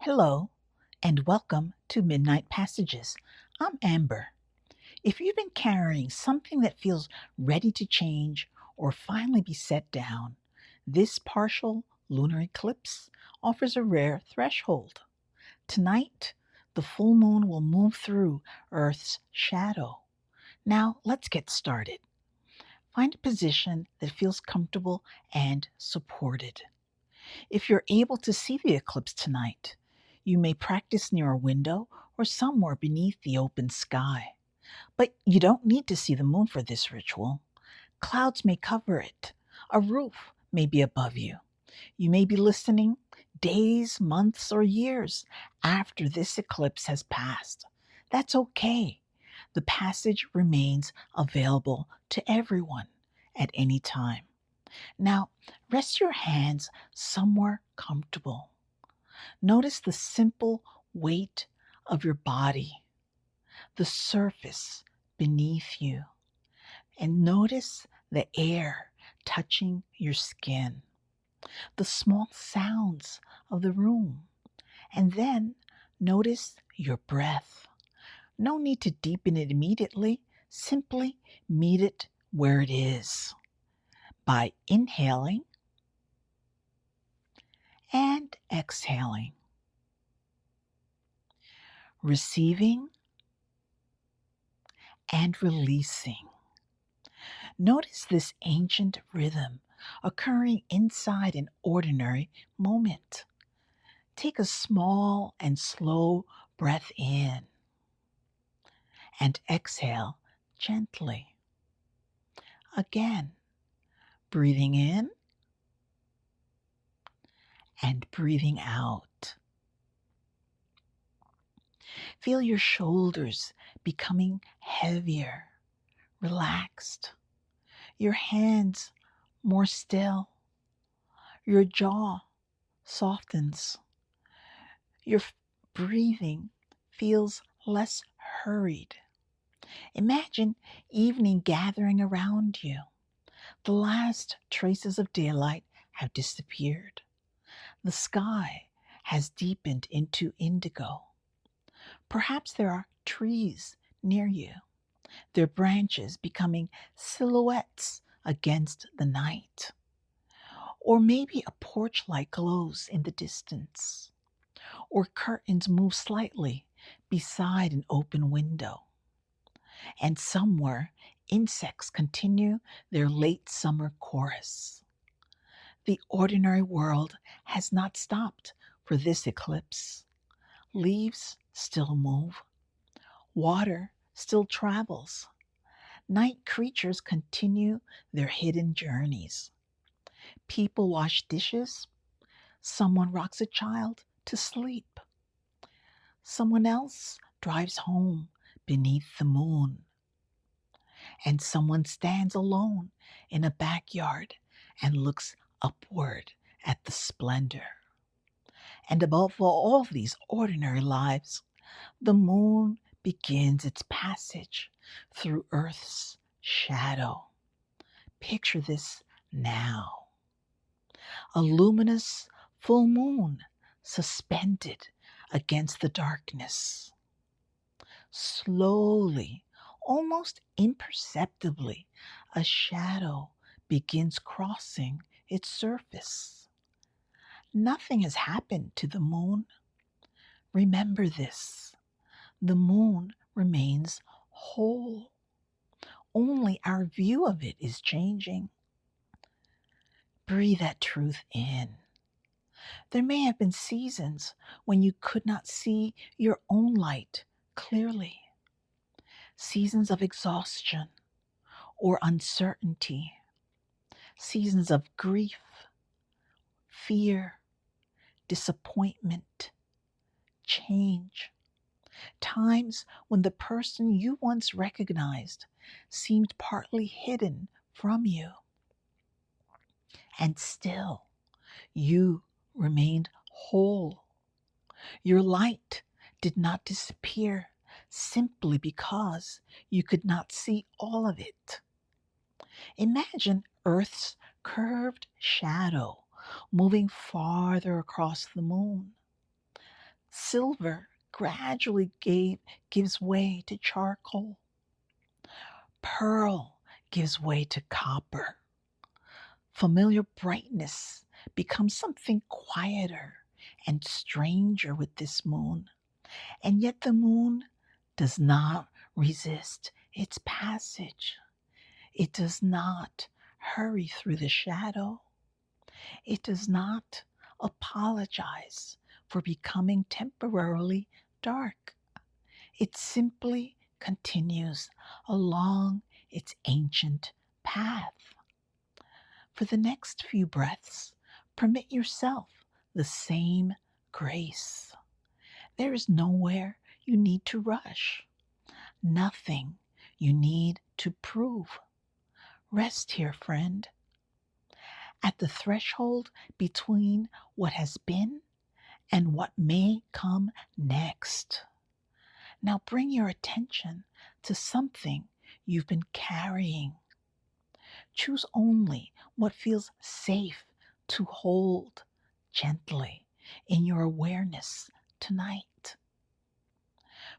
Hello, and welcome to Midnight Passages. I'm Amber. If you've been carrying something that feels ready to change or finally be set down, this partial lunar eclipse offers a rare threshold. Tonight, the full moon will move through Earth's shadow. Now, let's get started. Find a position that feels comfortable and supported. If you're able to see the eclipse tonight, you may practice near a window or somewhere beneath the open sky. But you don't need to see the moon for this ritual. Clouds may cover it. A roof may be above you. You may be listening days, months, or years after this eclipse has passed. That's okay. The passage remains available to everyone at any time. Now, rest your hands somewhere comfortable. Notice the simple weight of your body, the surface beneath you, and notice the air touching your skin, the small sounds of the room, and then notice your breath. No need to deepen it immediately, simply meet it where it is by inhaling and exhaling, receiving and releasing. Notice this ancient rhythm occurring inside an ordinary moment. Take a small and slow breath in and exhale gently. Again, breathing in and breathing out. Feel your shoulders becoming heavier, relaxed, your hands more still, your jaw softens, your breathing feels less hurried. Imagine evening gathering around you. The last traces of daylight have disappeared. The sky has deepened into indigo. Perhaps there are trees near you, their branches becoming silhouettes against the night. Or maybe a porch light glows in the distance, or curtains move slightly beside an open window. And somewhere, insects continue their late summer chorus. The ordinary world has not stopped for this eclipse. Leaves still move, water still travels. Night creatures continue their hidden journeys. People wash dishes. Someone rocks a child to sleep. Someone else drives home beneath the moon. And someone stands alone in a backyard and looks upward at the splendor. And above all these ordinary lives, the moon begins its passage through Earth's shadow. Picture this now. A luminous full moon suspended against the darkness. Slowly, almost imperceptibly, a shadow begins crossing its surface. Nothing has happened to the moon. Remember this. The moon remains whole. Only our view of it is changing. Breathe that truth in. There may have been seasons when you could not see your own light clearly. Seasons of exhaustion or uncertainty. Seasons of grief, fear, disappointment, change. Times when the person you once recognized seemed partly hidden from you. And still, you remained whole. Your light did not disappear simply because you could not see all of it. Imagine Earth's curved shadow moving farther across the moon. Silver gradually gives way to charcoal. Pearl gives way to copper. Familiar brightness becomes something quieter and stranger with this moon. And yet the moon does not resist its passage. It does not hurry through the shadow. It does not apologize for becoming temporarily dark. It simply continues along its ancient path. For the next few breaths, permit yourself the same grace. There is nowhere you need to rush, nothing you need to prove. Rest here, friend, at the threshold between what has been and what may come next. Now bring your attention to something you've been carrying. Choose only what feels safe to hold gently in your awareness tonight.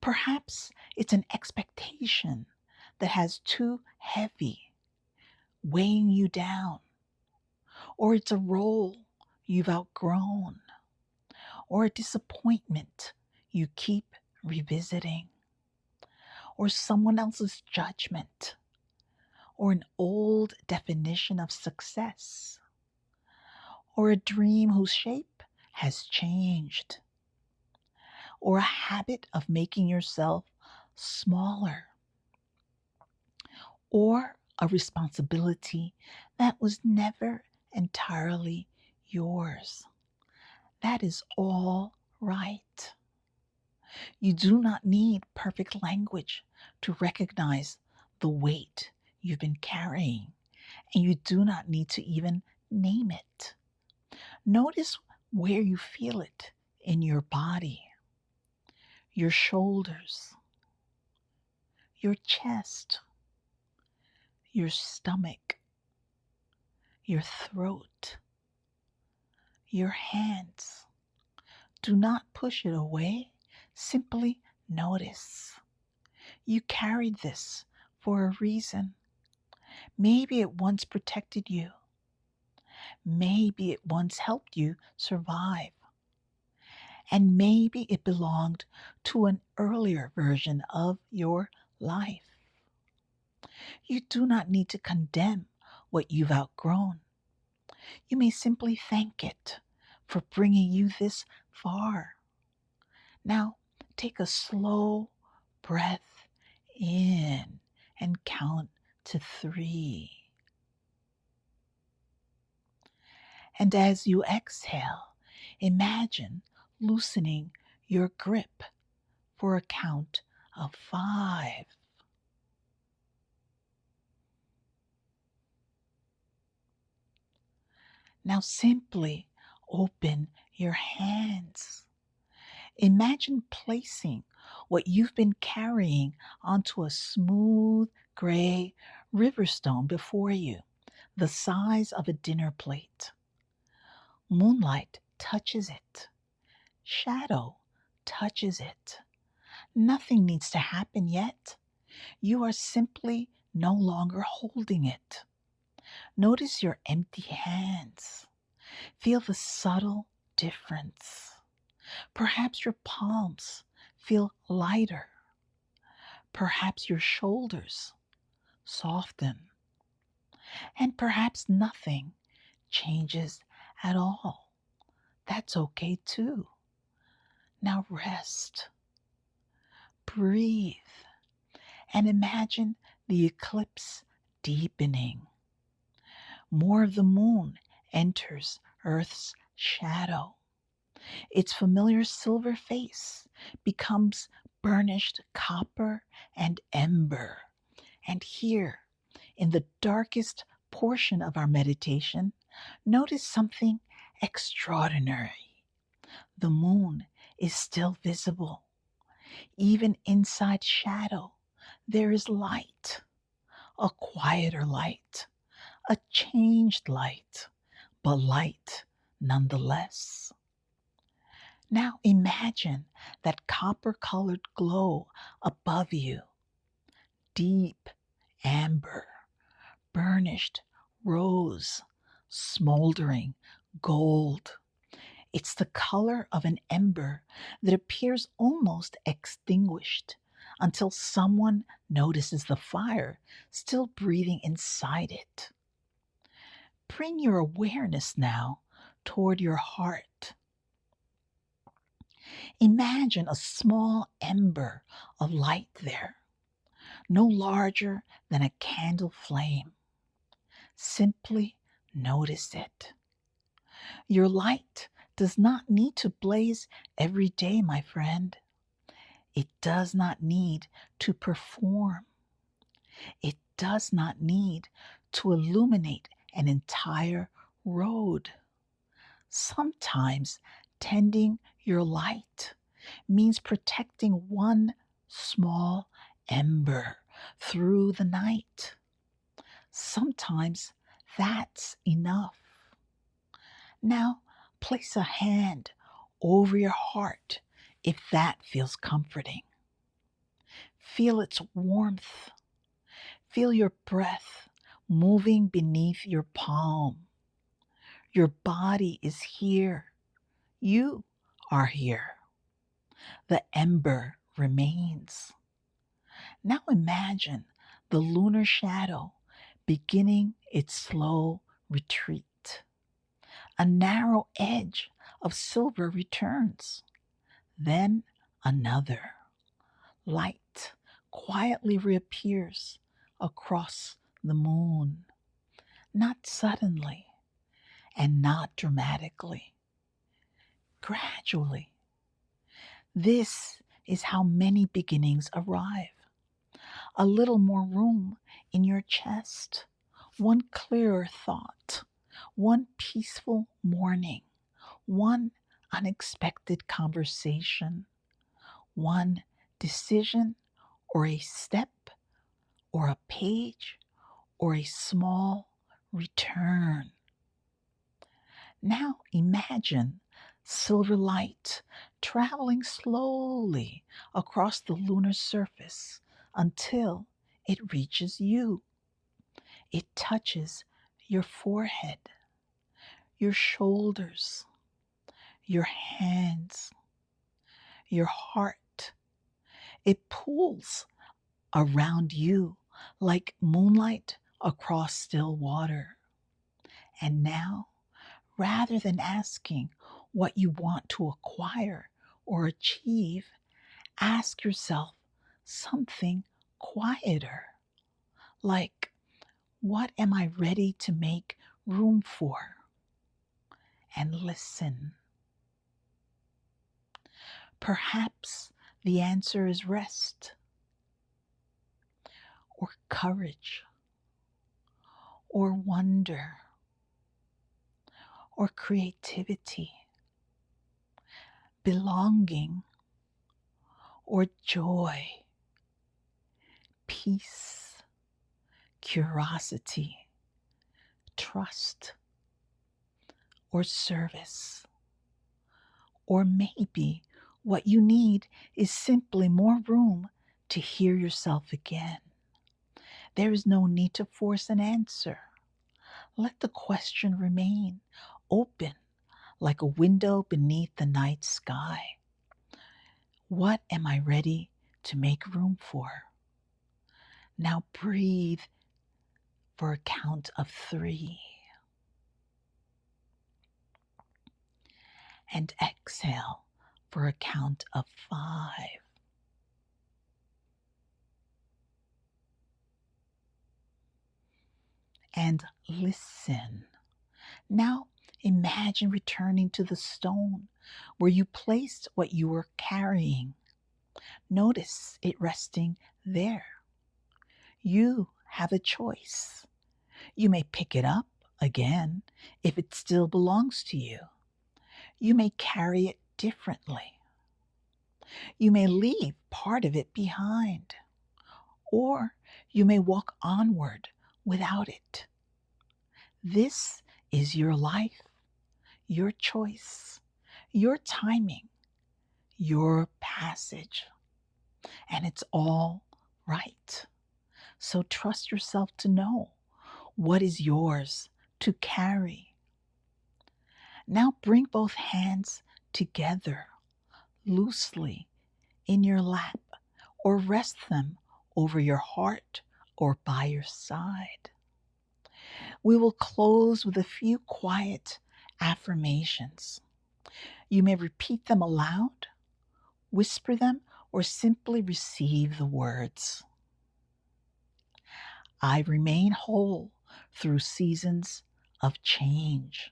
Perhaps it's an expectation that has too heavy, weighing you down, or it's a role you've outgrown, or a disappointment you keep revisiting, or someone else's judgment, or an old definition of success, or a dream whose shape has changed, or a habit of making yourself smaller, or a responsibility that was never entirely yours. That is all right. You do not need perfect language to recognize the weight you've been carrying, and you do not need to even name it. Notice where you feel it in your body, your shoulders, your chest, your stomach, your throat, your hands. Do not push it away. Simply notice. You carried this for a reason. Maybe it once protected you. Maybe it once helped you survive. And maybe it belonged to an earlier version of your life. You do not need to condemn what you've outgrown. You may simply thank it for bringing you this far. Now, take a slow breath in and count to 3. And as you exhale, imagine loosening your grip for a count of 5. Now simply open your hands. Imagine placing what you've been carrying onto a smooth gray river stone before you, the size of a dinner plate. Moonlight touches it. Shadow touches it. Nothing needs to happen yet. You are simply no longer holding it. Notice your empty hands. Feel the subtle difference. Perhaps your palms feel lighter. Perhaps your shoulders soften. And perhaps nothing changes at all. That's okay too. Now rest. Breathe. And imagine the eclipse deepening. More of the moon enters Earth's shadow. Its familiar silver face becomes burnished copper and ember. And here, in the darkest portion of our meditation, notice something extraordinary. The moon is still visible. Even inside shadow, there is light, a quieter light, a changed light, but light nonetheless. Now imagine that copper-colored glow above you, deep amber, burnished rose, smoldering gold. It's the color of an ember that appears almost extinguished until someone notices the fire still breathing inside it. Bring your awareness now toward your heart. Imagine a small ember of light there, no larger than a candle flame. Simply notice it. Your light does not need to blaze every day, my friend. It does not need to perform. It does not need to illuminate an entire road. Sometimes tending your light means protecting one small ember through the night. Sometimes that's enough. Now, place a hand over your heart if that feels comforting. Feel its warmth. Feel your breath moving beneath your palm. Your body is here. You are here. The ember remains. Now imagine the lunar shadow beginning its slow retreat. A narrow edge of silver returns, then another. Light quietly reappears across the moon, not suddenly and not dramatically, gradually. This is how many beginnings arrive. A little more room in your chest, one clearer thought, one peaceful morning, one unexpected conversation, one decision or a step or a page or a small return. Now imagine silver light traveling slowly across the lunar surface until it reaches you. It touches your forehead, your shoulders, your hands, your heart. It pulls around you like moonlight across still water. And now, rather than asking what you want to acquire or achieve, ask yourself something quieter, like, what am I ready to make room for? And listen. Perhaps the answer is rest, or courage, or wonder, or creativity, belonging, or joy, peace, curiosity, trust, or service. Or maybe what you need is simply more room to hear yourself again. There is no need to force an answer. Let the question remain open like a window beneath the night sky. What am I ready to make room for? Now breathe for a count of 3. And exhale for a count of 5. And listen. Now imagine returning to the stone where you placed what you were carrying. Notice it resting there. You have a choice. You may pick it up again if it still belongs to you. You may carry it differently. You may leave part of it behind, or you may walk onward without it. This is your life, your choice, your timing, your passage, and it's all right. So trust yourself to know what is yours to carry. Now bring both hands together loosely in your lap, or rest them over your heart or by your side. We will close with a few quiet affirmations. You may repeat them aloud, whisper them, or simply receive the words. I remain whole through seasons of change.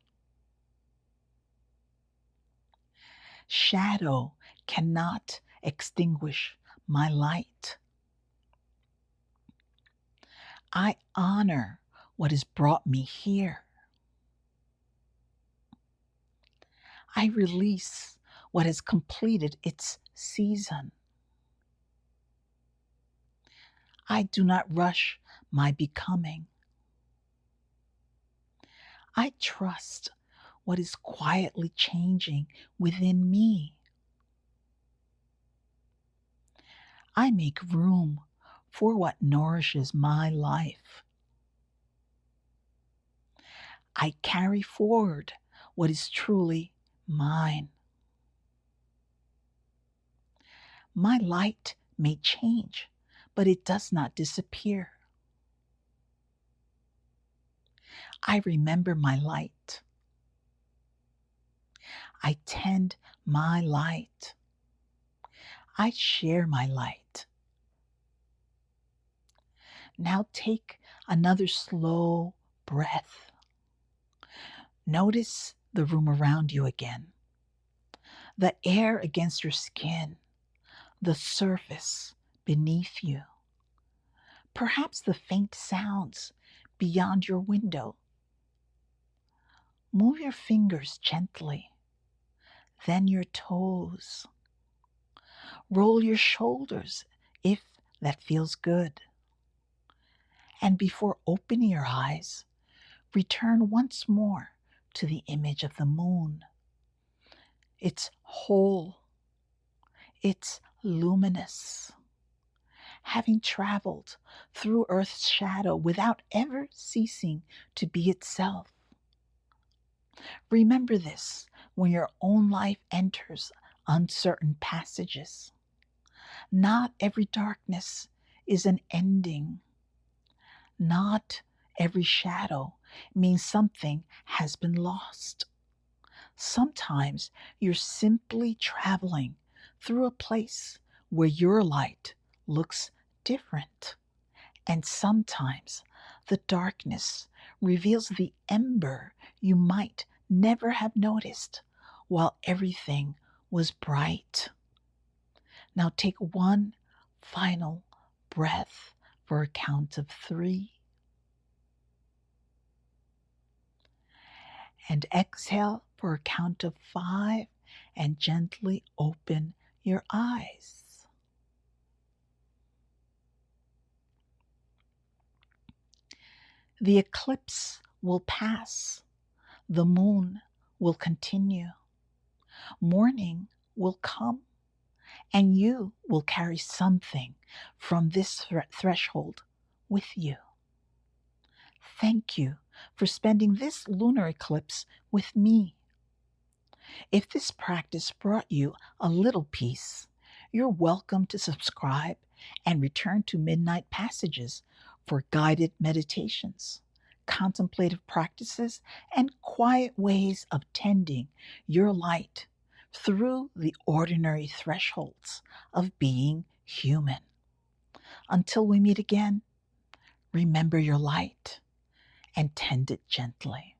Shadow cannot extinguish my light. I honor what has brought me here. I release what has completed its season. I do not rush my becoming. I trust what is quietly changing within me. I make room for what nourishes my life. I carry forward what is truly mine. My light may change, but it does not disappear. I remember my light. I tend my light. I share my light. Now take another slow breath. Notice the room around you again, the air against your skin, the surface beneath you, perhaps the faint sounds beyond your window. Move your fingers gently, then your toes. Roll your shoulders if that feels good. And before opening your eyes, return once more to the image of the moon. It's whole. It's luminous. Having traveled through Earth's shadow without ever ceasing to be itself. Remember this when your own life enters uncertain passages. Not every darkness is an ending. Not every shadow means something has been lost. Sometimes you're simply traveling through a place where your light looks different. And sometimes the darkness reveals the ember you might never have noticed while everything was bright. Now take one final breath for a count of 3. And exhale for a count of 5, and gently open your eyes. The eclipse will pass. The moon will continue. Morning will come, and you will carry something from this threshold with you. Thank you for spending this lunar eclipse with me. If this practice brought you a little peace, you're welcome to subscribe and return to Midnight Passages for guided meditations, contemplative practices, and quiet ways of tending your light through the ordinary thresholds of being human. Until we meet again, remember your light and tend it gently.